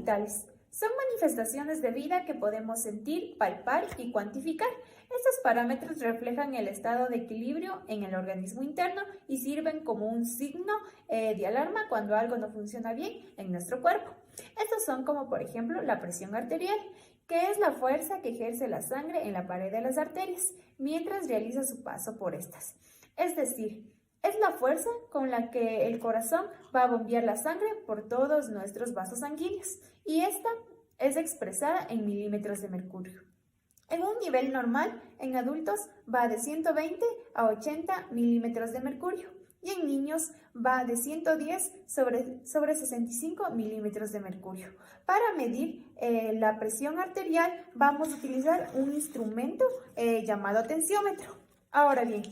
vitales. Son manifestaciones de vida que podemos sentir, palpar y cuantificar. Estos parámetros reflejan el estado de equilibrio en el organismo interno y sirven como un signo de alarma cuando algo no funciona bien en nuestro cuerpo. Estos son como por ejemplo la presión arterial, que es la fuerza que ejerce la sangre en la pared de las arterias mientras realiza su paso por estas. Es decir, es la fuerza con la que el corazón va a bombear la sangre por todos nuestros vasos sanguíneos y esta es expresada en milímetros de mercurio. En un nivel normal, en adultos va de 120 a 80 milímetros de mercurio y en niños va de 110 sobre 65 milímetros de mercurio. Para medir la presión arterial vamos a utilizar un instrumento llamado tensiómetro. Ahora bien,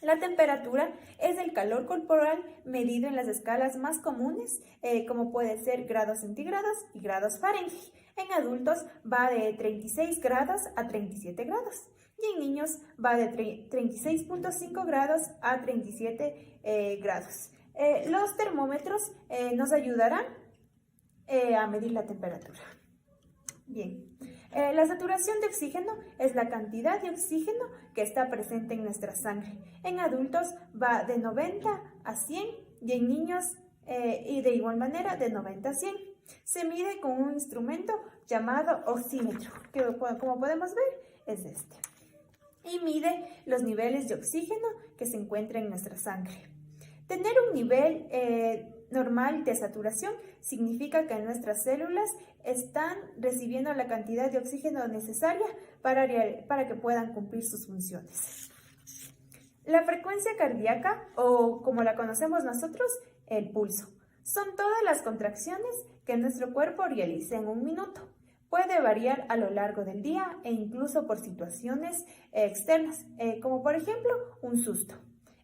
la temperatura es el calor corporal medido en las escalas más comunes, como puede ser grados centígrados y grados Fahrenheit. En adultos va de 36 grados a 37 grados y en niños va de 36.5 grados a 37 grados. Los termómetros nos ayudarán a medir la temperatura. Bien. La saturación de oxígeno es la cantidad de oxígeno que está presente en nuestra sangre. En adultos va de 90 a 100 y en niños y de igual manera de 90 a 100. Se mide con un instrumento llamado oxímetro, que como podemos ver es este. Y mide los niveles de oxígeno que se encuentran en nuestra sangre. Tener un nivel normal de saturación significa que nuestras células están recibiendo la cantidad de oxígeno necesaria para que puedan cumplir sus funciones. La frecuencia cardíaca, o como la conocemos nosotros, el pulso, son todas las contracciones que nuestro cuerpo realiza en un minuto. Puede variar a lo largo del día e incluso por situaciones externas, como por ejemplo un susto.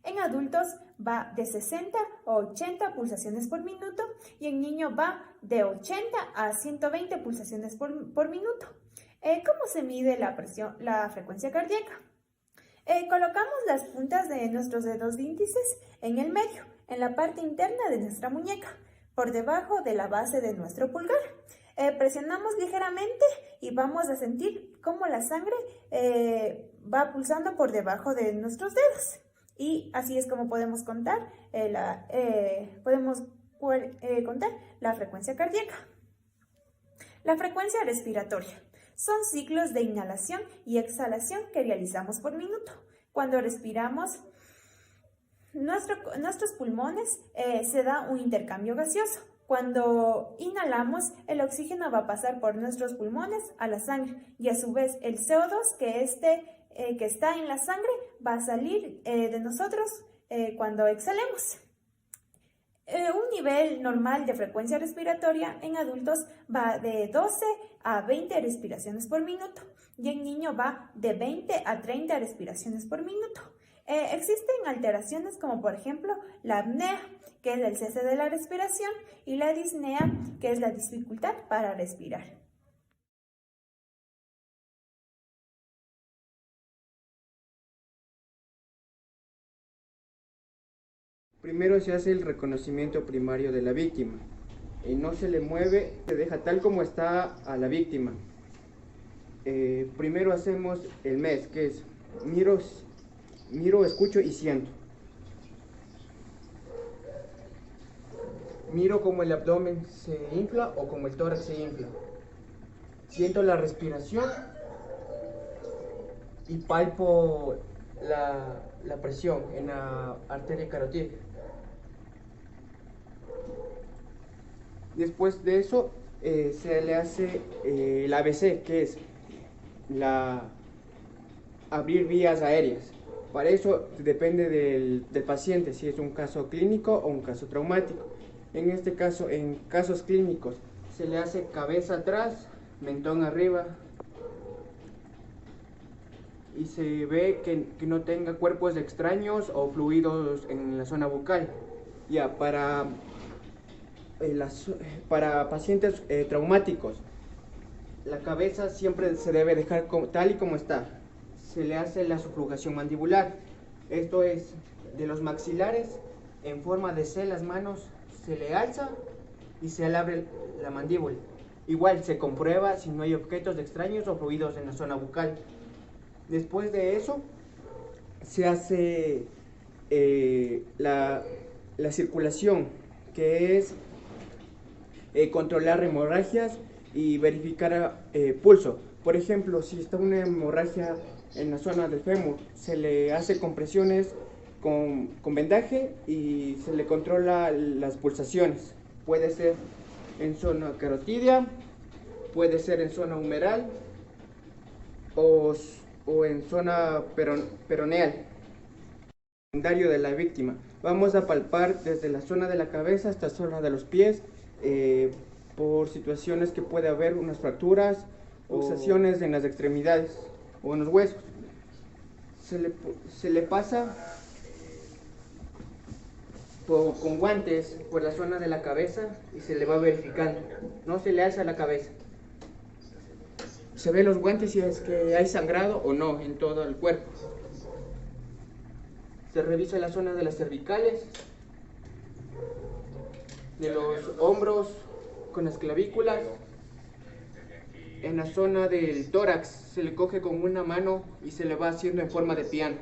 En adultos va de 60 a 80 pulsaciones por minuto y en niños va de 80 a 120 pulsaciones por minuto. ¿Cómo se mide la frecuencia cardíaca? Colocamos las puntas de nuestros dedos índices en el medio, en la parte interna de nuestra muñeca, por debajo de la base de nuestro pulgar. Presionamos ligeramente y vamos a sentir cómo la sangre va pulsando por debajo de nuestros dedos. Y así es como podemos contar la frecuencia cardíaca. La frecuencia respiratoria son ciclos de inhalación y exhalación que realizamos por minuto. Cuando respiramos, nuestros pulmones se da un intercambio gaseoso. Cuando inhalamos, el oxígeno va a pasar por nuestros pulmones a la sangre y a su vez el CO2 que está en la sangre va a salir de nosotros cuando exhalemos. Un nivel normal de frecuencia respiratoria en adultos va de 12 a 20 respiraciones por minuto y en niños va de 20 a 30 respiraciones por minuto. Existen alteraciones como por ejemplo la apnea, que es el cese de la respiración, y la disnea, que es la dificultad para respirar. Primero se hace el reconocimiento primario de la víctima. No se le mueve, se deja tal como está a la víctima. Primero hacemos el MES, que es miro, escucho y siento. Miro como el abdomen se infla o como el tórax se infla. Siento la respiración y palpo la presión en la arteria carotídea. Después de eso se le hace el ABC, que es abrir vías aéreas. Para eso depende del paciente, si es un caso clínico o un caso traumático. En este caso, en casos clínicos, se le hace cabeza atrás, mentón arriba, y se ve que no tenga cuerpos extraños o fluidos en la zona bucal. Ya, para pacientes traumáticos, la cabeza siempre se debe dejar tal y como está. Se le hace la subluxación mandibular. Esto es de los maxilares en forma de C, las manos se le alza y se le abre la mandíbula. Igual se comprueba si no hay objetos extraños o fluidos en la zona bucal. Después de eso, se hace la circulación, que es controlar hemorragias y verificar pulso. Por ejemplo, si está una hemorragia en la zona del fémur, se le hace compresiones con vendaje y se le controla las pulsaciones. Puede ser en zona carotidia, puede ser en zona humeral o en zona peroneal. Calendario de la víctima. Vamos a palpar desde la zona de la cabeza hasta la zona de los pies, por situaciones que puede haber unas fracturas o luxaciones en las extremidades o en los huesos. Se le pasa con guantes por la zona de la cabeza y se le va verificando. No se le alza la cabeza. Se ven los guantes si es que hay sangrado o no en todo el cuerpo. Se revisa la zona de las cervicales, de los hombros con las clavículas. En la zona del tórax se le coge con una mano y se le va haciendo en forma de piano,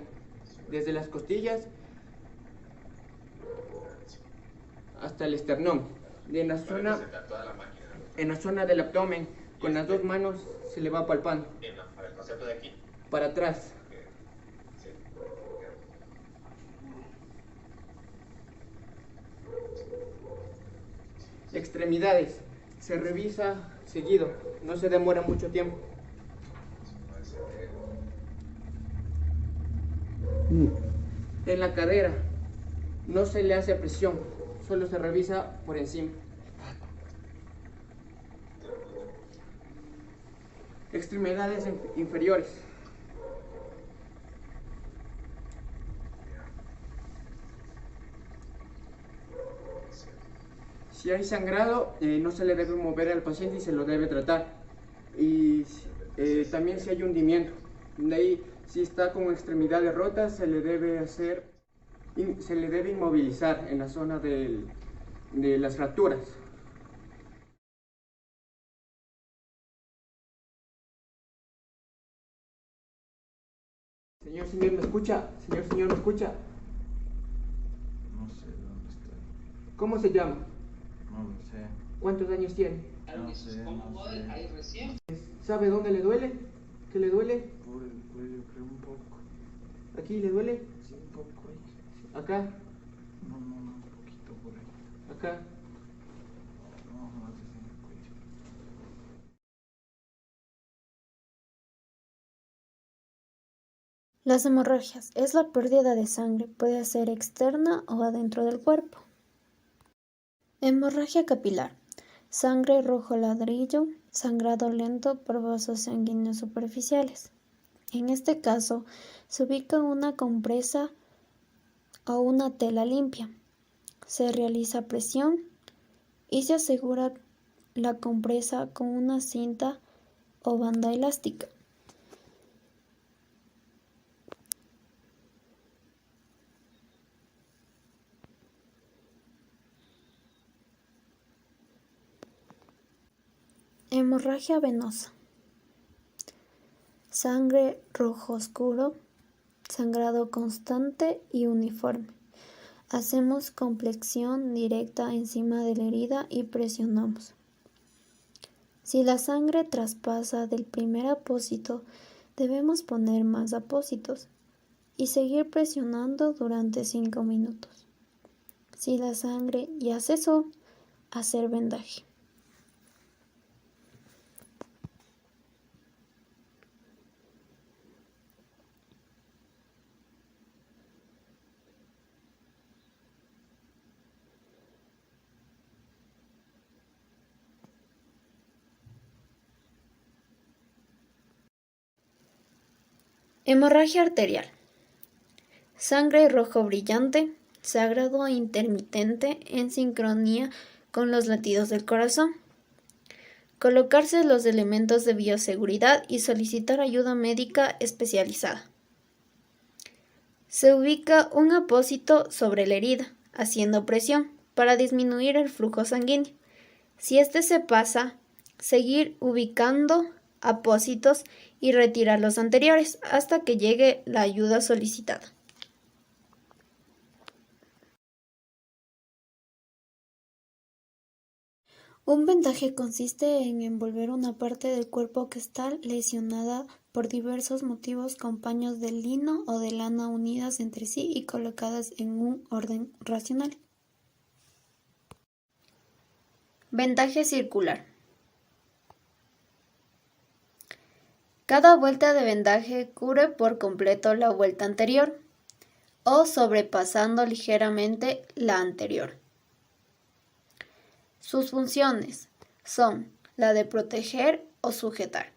desde las costillas hasta el esternón. Y en la zona del abdomen, con las dos manos se le va palpando. Para el concepto de aquí. Para atrás. Extremidades. Se revisa seguido, no se demora mucho tiempo. En la cadera no se le hace presión, solo se revisa por encima. Extremidades inferiores. Si hay sangrado, no se le debe mover al paciente y se lo debe tratar. Y también si hay hundimiento. De ahí, si está con extremidades rotas, se le debe inmovilizar en la zona de las fracturas. Señor, ¿me escucha? Señor, ¿me escucha? No sé dónde estoy. ¿Cómo se llama? No lo sé. ¿Cuántos años tiene? No sé. ¿Sabe dónde le duele? ¿Qué le duele? Por el cuello, creo un poco. ¿Aquí le duele? Sí, un poco ahí. ¿Acá? No, un poquito por ahí. ¿Acá? No, más desde el cuello. Las hemorragias es la pérdida de sangre, puede ser externa o adentro del cuerpo. Hemorragia capilar. Sangre rojo ladrillo, sangrado lento por vasos sanguíneos superficiales. En este caso, se ubica una compresa o una tela limpia. Se realiza presión y se asegura la compresa con una cinta o banda elástica. Hemorragia venosa. Sangre rojo oscuro, sangrado constante y uniforme. Hacemos compresión directa encima de la herida y presionamos. Si la sangre traspasa del primer apósito, debemos poner más apósitos y seguir presionando durante 5 minutos. Si la sangre ya cesó, hacer vendaje. Hemorragia arterial. Sangre rojo brillante, sangrado intermitente en sincronía con los latidos del corazón. Colocarse los elementos de bioseguridad y solicitar ayuda médica especializada. Se ubica un apósito sobre la herida, haciendo presión para disminuir el flujo sanguíneo. Si este se pasa, seguir ubicando apósitos y retirar los anteriores hasta que llegue la ayuda solicitada. Un vendaje consiste en envolver una parte del cuerpo que está lesionada por diversos motivos con paños de lino o de lana unidas entre sí y colocadas en un orden racional. Vendaje circular. Cada vuelta de vendaje cubre por completo la vuelta anterior o sobrepasando ligeramente la anterior. Sus funciones son la de proteger o sujetar.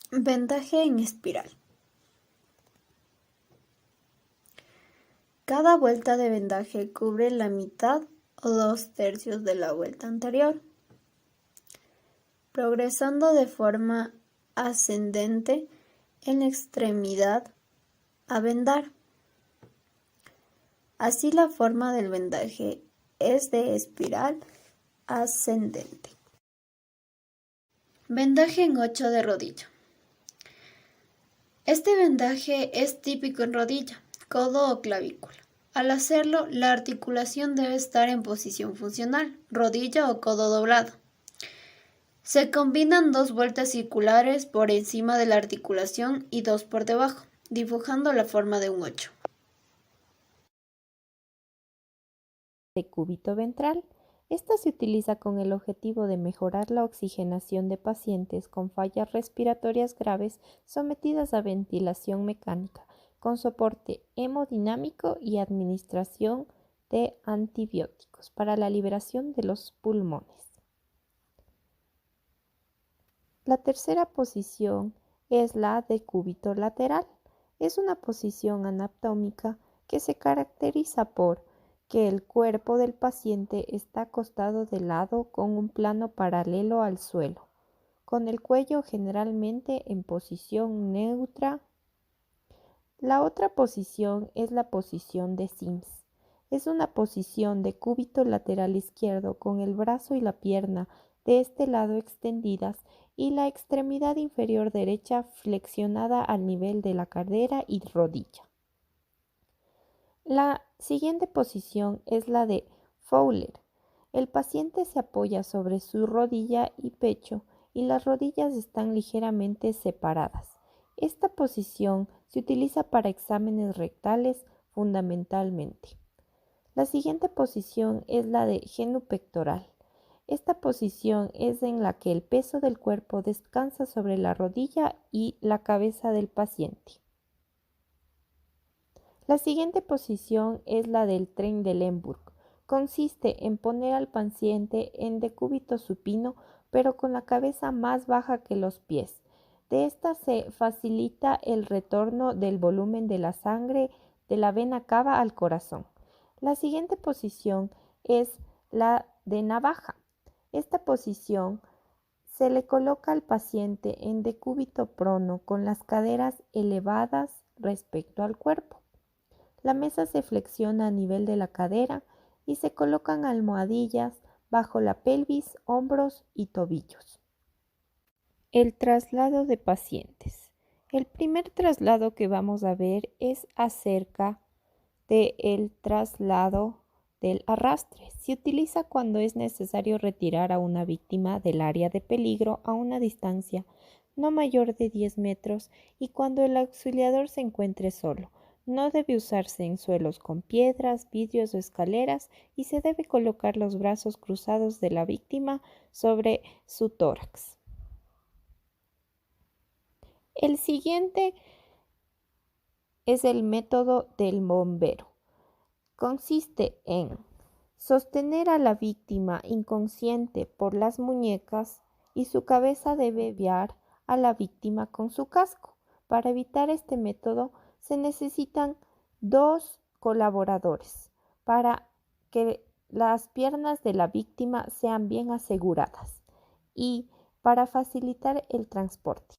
Vendaje en espiral. Cada vuelta de vendaje cubre la mitad o 2/3 de la vuelta anterior, progresando de forma ascendente en la extremidad a vendar. Así la forma del vendaje es de espiral ascendente. Vendaje en 8 de rodilla. Este vendaje es típico en rodilla, codo o clavícula. Al hacerlo, la articulación debe estar en posición funcional, rodilla o codo doblado. Se combinan 2 vueltas circulares por encima de la articulación y 2 por debajo, dibujando la forma de un 8. Decúbito ventral. Esta se utiliza con el objetivo de mejorar la oxigenación de pacientes con fallas respiratorias graves sometidas a ventilación mecánica, con soporte hemodinámico y administración de antibióticos para la liberación de los pulmones. La tercera posición es la decúbito lateral. Es una posición anatómica que se caracteriza por que el cuerpo del paciente está acostado de lado con un plano paralelo al suelo, con el cuello generalmente en posición neutra. La otra posición es la posición de Sims. Es una posición de cúbito lateral izquierdo con el brazo y la pierna de este lado extendidas y la extremidad inferior derecha flexionada al nivel de la cadera y rodilla. La siguiente posición es la de Fowler. El paciente se apoya sobre su rodilla y pecho y las rodillas están ligeramente separadas. Esta posición se utiliza para exámenes rectales fundamentalmente. La siguiente posición es la de genupectoral. Esta posición es en la que el peso del cuerpo descansa sobre la rodilla y la cabeza del paciente. La siguiente posición es la del Trendelenburg. Consiste en poner al paciente en decúbito supino, pero con la cabeza más baja que los pies. De esta se facilita el retorno del volumen de la sangre de la vena cava al corazón. La siguiente posición es la de navaja. Esta posición se le coloca al paciente en decúbito prono con las caderas elevadas respecto al cuerpo. La mesa se flexiona a nivel de la cadera y se colocan almohadillas bajo la pelvis, hombros y tobillos. El traslado de pacientes. El primer traslado que vamos a ver es acerca del traslado del arrastre. Se utiliza cuando es necesario retirar a una víctima del área de peligro a una distancia no mayor de 10 metros y cuando el auxiliador se encuentre solo. No debe usarse en suelos con piedras, vidrios o escaleras y se debe colocar los brazos cruzados de la víctima sobre su tórax. El siguiente es el método del bombero. Consiste en Sostener a la víctima inconsciente por las muñecas y su cabeza debe guiar a la víctima con su casco. Para evitar este método se necesitan 2 colaboradores para que las piernas de la víctima sean bien aseguradas y para facilitar el transporte.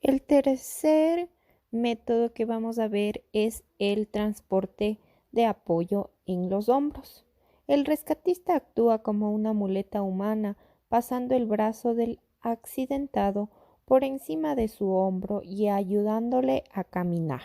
El tercer método que vamos a ver es el transporte de apoyo en los hombros. El rescatista actúa como una muleta humana, pasando el brazo del accidentado por encima de su hombro y ayudándole a caminar.